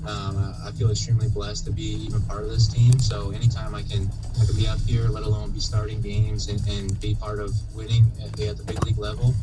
I feel extremely blessed to be even part of this team. So anytime I can be up here, let alone be starting games and be part of winning at the big league level,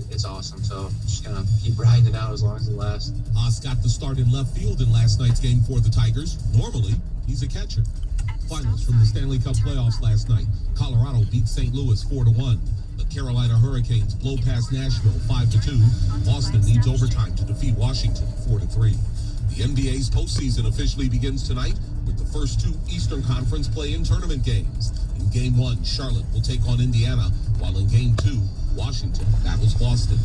it's awesome. So just gonna keep riding it out as long as it lasts. Haas got the start in left field in last night's game for the Tigers. Normally, he's a catcher. Finals from the Stanley Cup playoffs last night. Colorado beat St. Louis 4-1. The Carolina Hurricanes blow past Nashville 5-2. Boston needs overtime to defeat Washington 4-3. The NBA's postseason officially begins tonight with the first two Eastern Conference play-in tournament games. In Game 1, Charlotte will take on Indiana, while in Game 2, Washington battles Boston.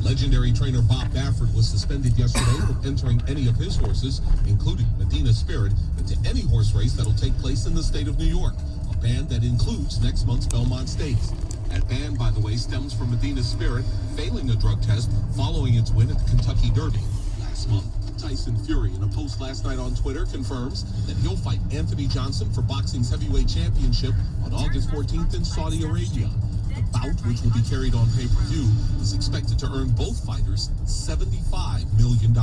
Legendary trainer Bob Baffert was suspended yesterday from entering any of his horses, including Medina Spirit, into any horse race that'll take place in the state of New York, a ban that includes next month's Belmont Stakes. That ban, by the way, stems from Medina Spirit failing a drug test following its win at the Kentucky Derby last month. Tyson Fury, in a post last night on Twitter, confirms that he'll fight Anthony Johnson for boxing's heavyweight championship on August 14th in Saudi Arabia. The bout, which will be carried on pay-per-view, is expected to earn both fighters $75 million.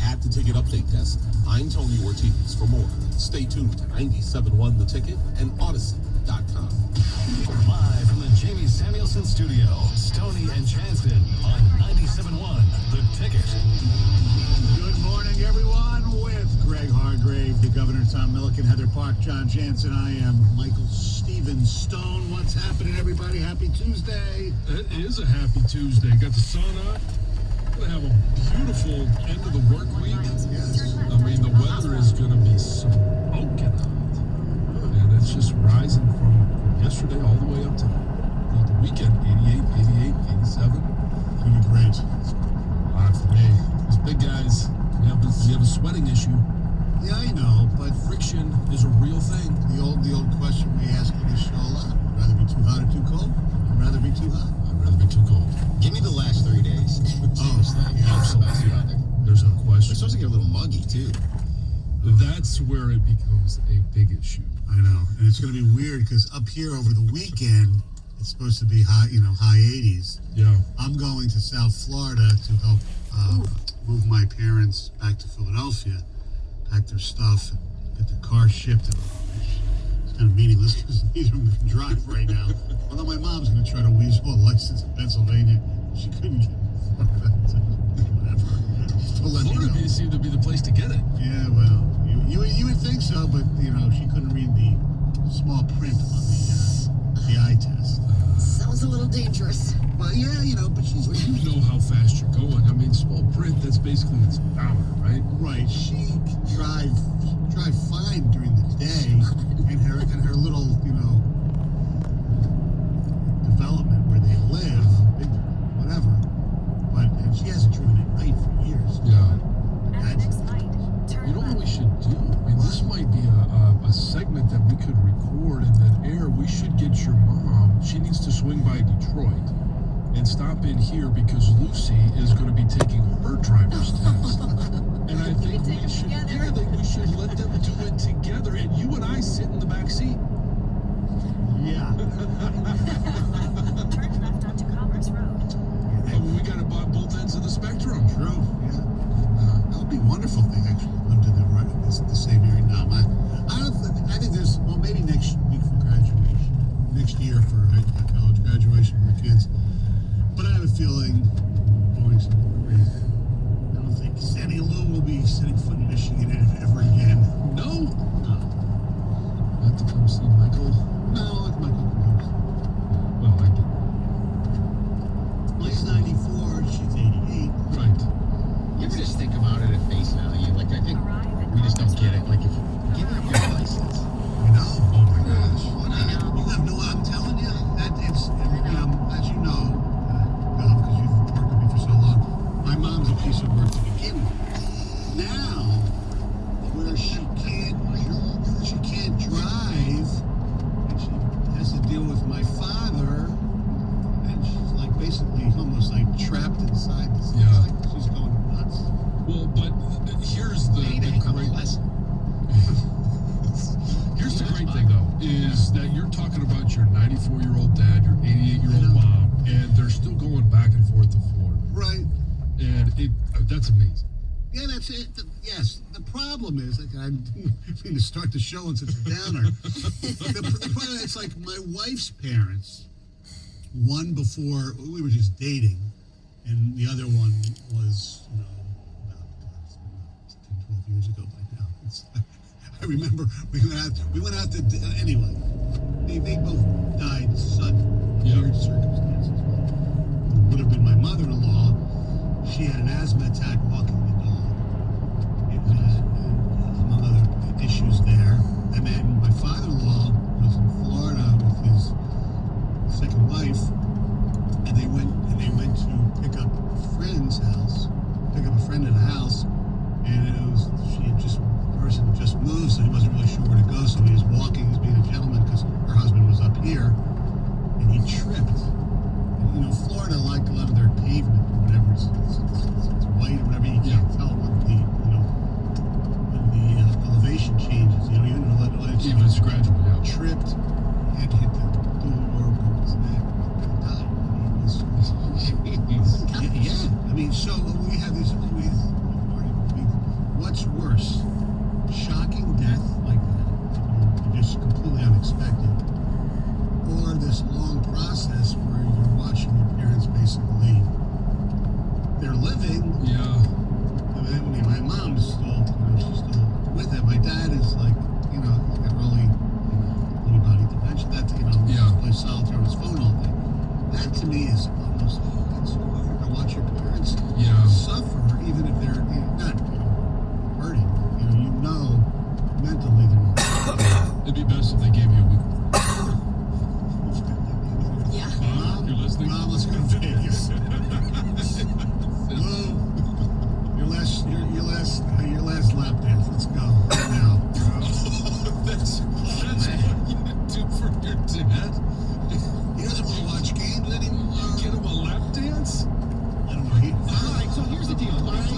At the Ticket Update Desk, I'm Tony Ortiz. For more, stay tuned to 97.1 The Ticket and Odyssey.com. Live from the Jamie Samuelson Studio, Stoney and Chanston on 97.1 The Ticket. Good morning, everyone, with Greg Hargrave, the Governor, Tom Milliken, Heather Park, John Jansen. I am Michael Steven Stone. What's happening, everybody? Happy Tuesday. It is a happy Tuesday. Got the sun up. Gonna have a beautiful end of the work week. Yes. I mean, the weather is gonna be smoking hot. And it's just rising from yesterday all the way up to the weekend. 88, 87. Pretty great. Hot for me. These big guys, we have a sweating issue. Yeah, I know, but Friction is a real thing. the old question we ask on this show a lot. Would rather be too hot or too cold? I'd rather be too hot. I'd rather be too cold. Give me the last 3 days. Seriously. yeah. Absolutely. There's no question. It's supposed to get a little muggy, too. That's where it becomes a big issue. I know, and it's going to be weird because up here over the weekend, it's supposed to be high, high 80s. Yeah. I'm going to South Florida to help move my parents back to Philadelphia, pack their stuff, and get their car shipped. It's kind of meaningless because neither of them can drive right now. Although my mom's going to try to weasel a license in Pennsylvania. She couldn't get whatever. Still let me Florida know. seemed to be the place to get it. Yeah, well, you would think so, but she couldn't read the small print on the eye test. Sounds a little dangerous. Well, yeah, but she's Well, you know how fast you're going. I mean, small print, that's basically the speedometer, right? right. She can drive fine during the day, and her little development where they live, big, whatever. And she hasn't driven at night for years. Yeah. That's, You know what we should do? I mean, this might be a segment that we could record and then air. We should get your mom. She needs to swing by Detroit and stop in here because Lucy is going to be taking her driver's test. And I think we should, we should let them do it together, and you and I sit in the back seat. yeah. Turn left onto Commerce Road. I mean, we got it on both ends of the spectrum. True. Yeah. That would be wonderful if they actually lived in the same area. No, I think there's maybe next week for graduation, next year for college graduation for kids. But I have a feeling going to I don't think Sandy Lou will be setting foot in Michigan ever again. No, No. not to come see Michael. No, it's Michael Cruz. Well, I get He's 94, she's 88. right. You ever just think about it at face value? Like, I think we just don't get it. Like, if give up your license. I know. Oh my gosh. You have no, I'm telling you, that it's, as you know, because you've worked with me for so long, my mom's a piece of work to begin with. Now, where she can't drive, and she has to deal with my father, and she's like basically almost like trapped inside this. Yeah. Like she's going nuts. Well, but here's the great lesson. Here's the great thing, though, is that you're talking about your 94-year-old dad, your 88-year-old mom, and they're still going back and forth to Florida. Right. And that's amazing. Yeah, that's it. Yes. The problem is, like, I didn't mean to start the show on such a downer. the problem, it's like my wife's parents, one before we were just dating, and the other one was, about 10, 12 years ago by now. I remember we went out to, anyway, they both died sudden, weird circumstances. It would have been my mother-in-law. She had an asthma attack walking the dog. Among other issues there. And then my father-in-law was in Florida with his second wife, and they went to pick up a friend's house, pick up a friend at a house, and the person just moved, so he wasn't really sure where to go, so he was walking, he was being a gentleman because her husband was up here, and he tripped. And, Florida, like a lot of their pavement or whatever, it's white or whatever, you can't tell what the elevation changes, even Even it's gradual, yeah. tripped and hit the door, broke his neck, and died. Yeah. I mean, so we have these, what's worse? Shocking death like that, just completely unexpected, or this long process where you're watching your parents basically, they're living. Yeah. I mean, my mom's still, she's still with it. My dad is like, like early body dementia. That, plays solitaire on his phone all day. That to me is almost, it's hard to watch your parents suffer, even if they're not, hurting. Mentally they're not. It'd be best if they gave you a week. Yeah. Mom, you're listening? Mom, let's go to Vegas. Lou, your last lap dance. Let's go right now. That's what you do for your dad? He doesn't want to watch games anymore. You get him a lap dance? I don't know. All right, so here's the deal. All right, we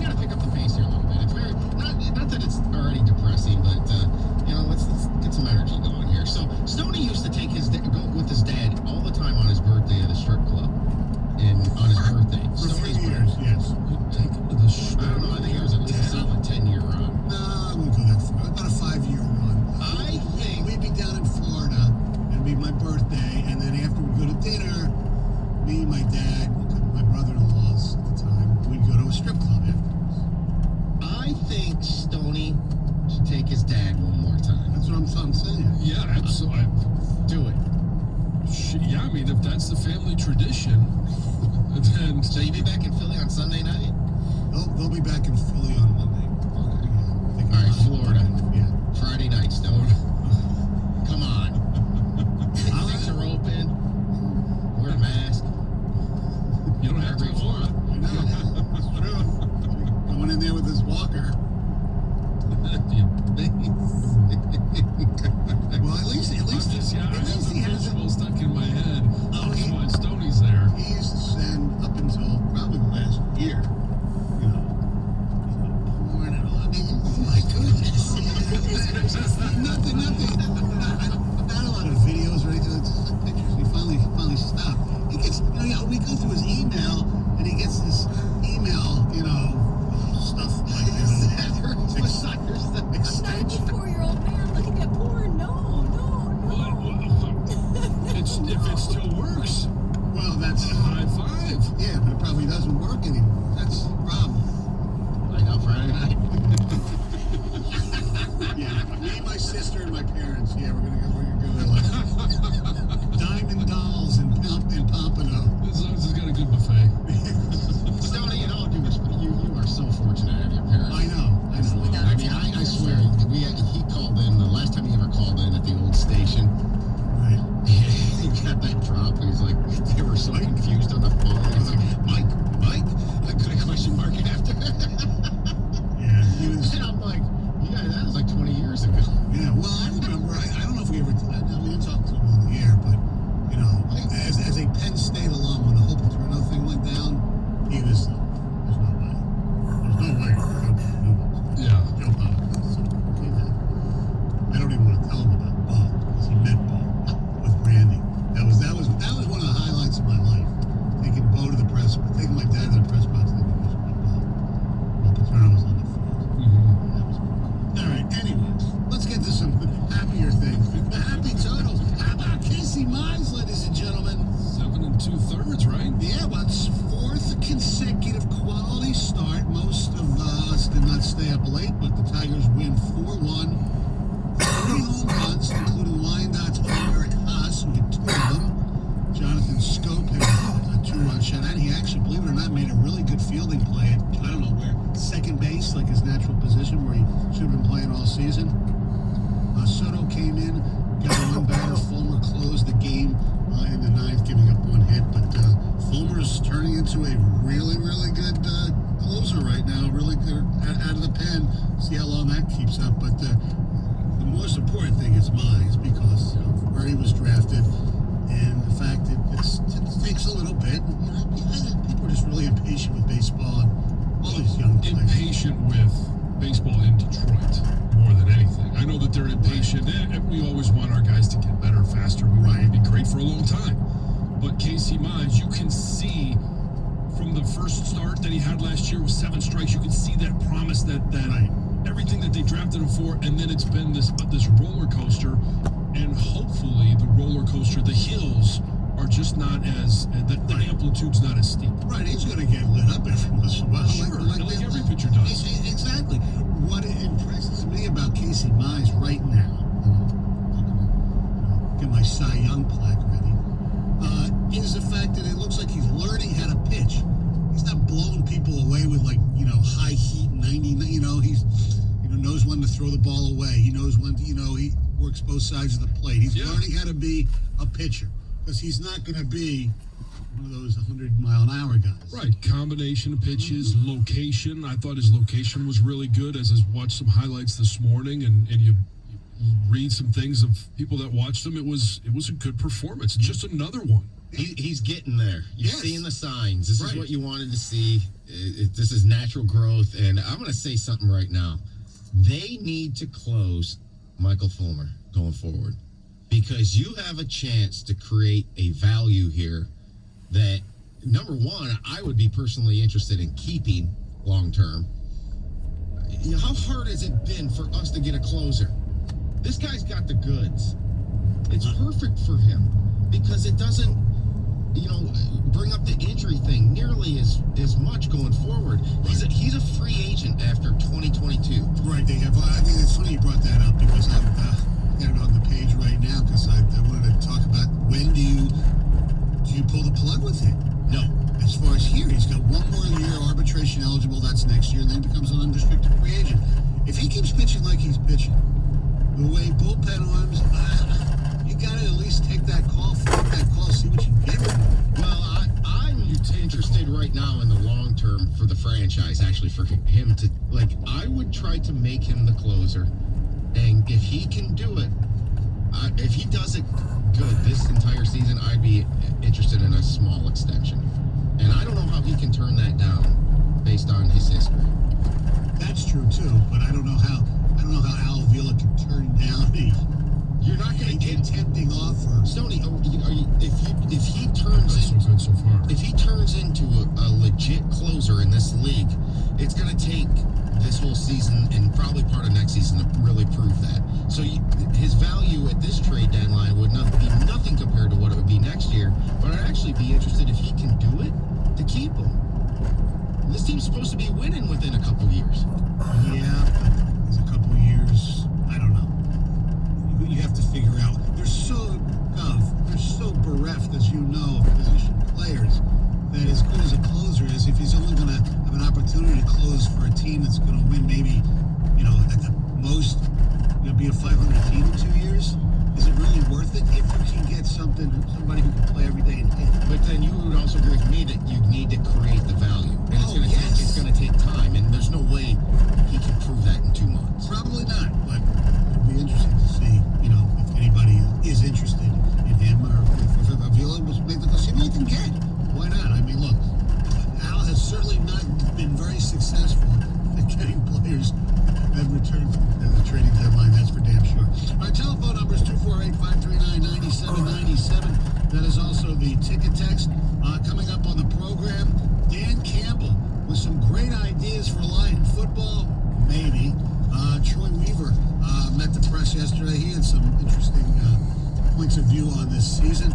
got to pick up the pace here a little bit. It's very not that it's already depressing, but let's get some energy going here. So Stoney used to take go with his dad all the time on his birthday at the strip club, and on his birthday. For Stoney's 3 years, yes. You take him to the strip. I don't know. I think it was at least a solid 10-year run. No, I wouldn't go that far. About a 5-year run. I think We'd be down in Florida, and it'd be my birthday, and then after we'd go to dinner, me, my dad, my brother-in-laws at the time, we'd go to a strip club afterwards. I think Stoney should take his dad one more time. That's what I'm saying. Yeah, absolutely. Do it. Yeah, I mean, if that's the family tradition, then... So you be back in Philly on Sunday night? They'll be back in Philly on Monday. Okay. All right, Florida. Yeah. Friday night, Stone. Come on. Things are open. Wear a mask. You don't have to Florida. I know. It's true. Going in there with his walker. Well, at least I have the he has visual stuck in my head. Oh, That's he- why Stoney's there. He used to send up until probably the last year. Porn and all. I mean, my goodness. nothing. Not a lot of videos or anything. It's just pictures. He finally stopped. He gets, we go through his email, and he gets this email, stuff like this. 94-year-old man looking at porn. No. If it still works, Well, that's high five. yeah, but it probably doesn't work anymore. That's the problem. I know, Friday night. Yeah, me, my sister, and my parents. Yeah, we're gonna go like Diamond Dolls and Pompano. As long as it's got a good buffet. Stoney, in all due respect, you are so fortunate to have your parents. I know. I mean, I swear, he called in, the last time he ever called in at the old station, Right. he got that drop, and he's like, they were so confused on the phone. He's like, Mike? I put a question mark after. Yeah, he was. And I'm like, yeah, that was like 20 years ago. Yeah, well, I remember. I don't know if we ever. looks like his natural position where he should have been playing all season. Soto came in, got one batter. Fulmer closed the game in the ninth, giving up one hit. But Fulmer's turning into a really, really good closer right now. Really good out of the pen. See how long that keeps up. But the most important thing is Mize, because where he was drafted and the fact that it takes a little bit. People are just really impatient with baseball and all these young players. Impatient with baseball in Detroit more than anything. I know that they're impatient, and we always want our guys to get better, faster. We want them to be great for a long time. But Casey Mize, you can see from the first start that he had last year with 7 strikes, you can see that promise, that everything that they drafted him for, and then it's been this roller coaster, and hopefully the roller coaster, the hills are just not as, the amplitude's not as steep. Right, he's going to get lit up every once in a while. Sure, like every pitcher does. Exactly. What impresses me about Casey Mize right now, get my Cy Young plaque ready, is the fact that it looks like he's learning how to pitch. He's not blowing people away with high heat 90. He's knows when to throw the ball away. He knows when to, he works both sides of the plate. He's learning how to be a pitcher, because he's not going to be one of those 100-mile-an-hour guys. Right, combination of pitches, location. I thought his location was really good, as I watched some highlights this morning, and you read some things of people that watched him. It was a good performance. Just another one. He's getting there. You're seeing the signs. This is what you wanted to see. This is natural growth, and I'm going to say something right now. They need to close Michael Fulmer going forward, because you have a chance to create a value here that, number one, I would be personally interested in keeping long term. How hard has it been for us to get a closer? This guy's got the goods. It's perfect for him, because it doesn't, bring up the injury thing nearly as much going forward. He's a free agent after 2022. Right, they have. I think it's funny you brought that up, because I've got it on the page right now, because I wanted to talk about when do you pull the plug with him? No. As far as here, he's got one more year arbitration eligible. That's next year, and then becomes an unrestricted free agent. If he keeps pitching like he's pitching, the way bullpen arms, you got to at least take that call, see what you get with him. Well, I'm interested right now in the long term for the franchise, actually, for him to, I would try to make him the closer. And if he can do it, if he does it good this entire season, I'd be interested in a small extension. And I don't know how he can turn that down based on his history. That's true too, but I don't know how Al Avila can turn down You're not going to get tempting offer. Stoney, if he turns That's so good so far. If he turns into a legit closer in this league, it's going to take this whole season and probably part of next season to really prove that. So his value at this trade deadline would be nothing compared to what it would be next year. But I'd actually be interested if he can do it to keep him. This team's supposed to be winning within a couple years. Yeah, but there's a couple years. I don't know. You have to figure out. They're so bereft, as you know, of position players, that as good as a closer is, if he's only going to have an opportunity to close for a team that's going to win maybe, at the most, be a 500 team in 2 years, is it really worth it if you can get somebody who can play every day and hit? But then you would also agree with me that you need to create the value. And it's going to take time, and there's no way he can prove that in 2 months. Probably not, but it'd be interesting to see, if anybody is interested in him, or if Avila was make the call, see what you can get. Why not? I mean, look, Al has certainly not been very successful at getting players in return from the trading deadline, that's for damn sure. Our telephone number is 248-539-9797. That is also the ticket text. Coming up on the program, Dan Campbell with some great ideas for Lion football, maybe. Troy Weaver met the press yesterday. He had some interesting points of view on this season.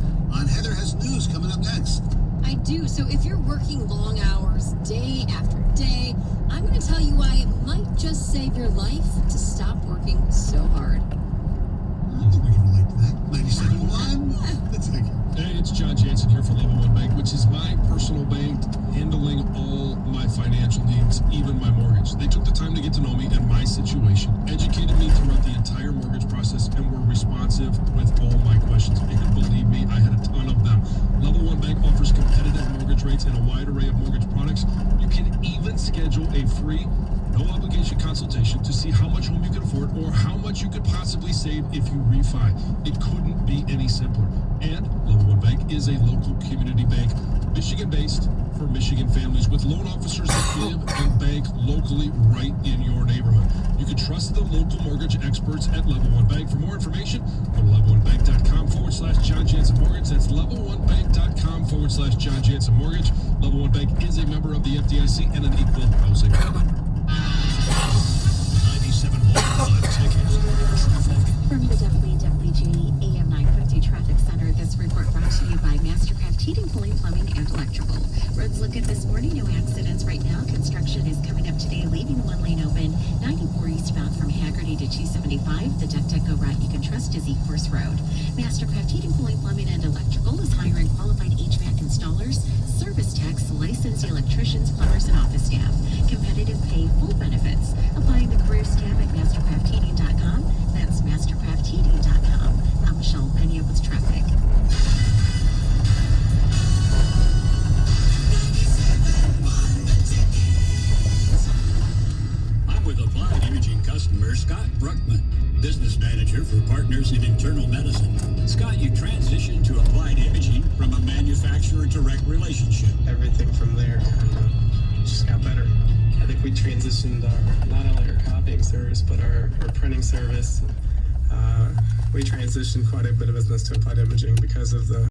Heather has news coming up next. I do. So if you're working long hours, day after day, I'm going to tell you why it might just save your life to stop working so hard. I think we can relate to that. 97.1. That's it. Hey, it's John Jansen here for Level One Bank, which is my personal bank, handling all my financial needs, even my mortgage. customers. They took the time to get to know me and my situation, educated me throughout the entire mortgage process, and were responsive with all my questions. And believe me, I had a ton of them. Level One Bank offers competitive mortgage rates and a wide array of mortgage products. You can even schedule a free, no obligation consultation to see how much home you can afford or how much you could possibly save if you refi. It couldn't be any simpler. And Level One Bank is a local community bank, Michigan-based, for Michigan families, with loan officers that live and bank locally right in your neighborhood. You can trust the local mortgage experts at Level One Bank. For more information, go to level1bank.com/John Jansen Mortgage. That's level1bank.com/John Jansen Mortgage. Level One Bank is a member of the FDIC and an equal housing lender. 97.1 The Ticket. Traffic. From the WWG AM 950 Traffic Center, this report brought to you by Mastercraft Heating, Cooling, Plumbing, and Electrical. Roads look good this morning. No accidents right now. Construction is coming up today, leaving one lane open. 94 eastbound from Haggerty to 275. The DuckDuckGo route you can trust is Ecorse Road. Mastercraft Heating, Cooling, Plumbing, and Electrical is hiring qualified HVAC installers, service techs, licensed electricians, plumbers, and office staff. Competitive pay, full benefits. Applying the careers tab at mastercraftheating.com. That's mastercraftheating.com. I'm Michelle Pena with traffic. I'm with Applied Imaging customer Scott Bruckman, business manager for Partners in Internal Medicine. Scott, you transitioned to Applied Imaging from a manufacturer-direct relationship. Everything from there just got better. I think we transitioned not only our copying service, but our printing service. We transitioned quite a bit of business to Applied Imaging because of the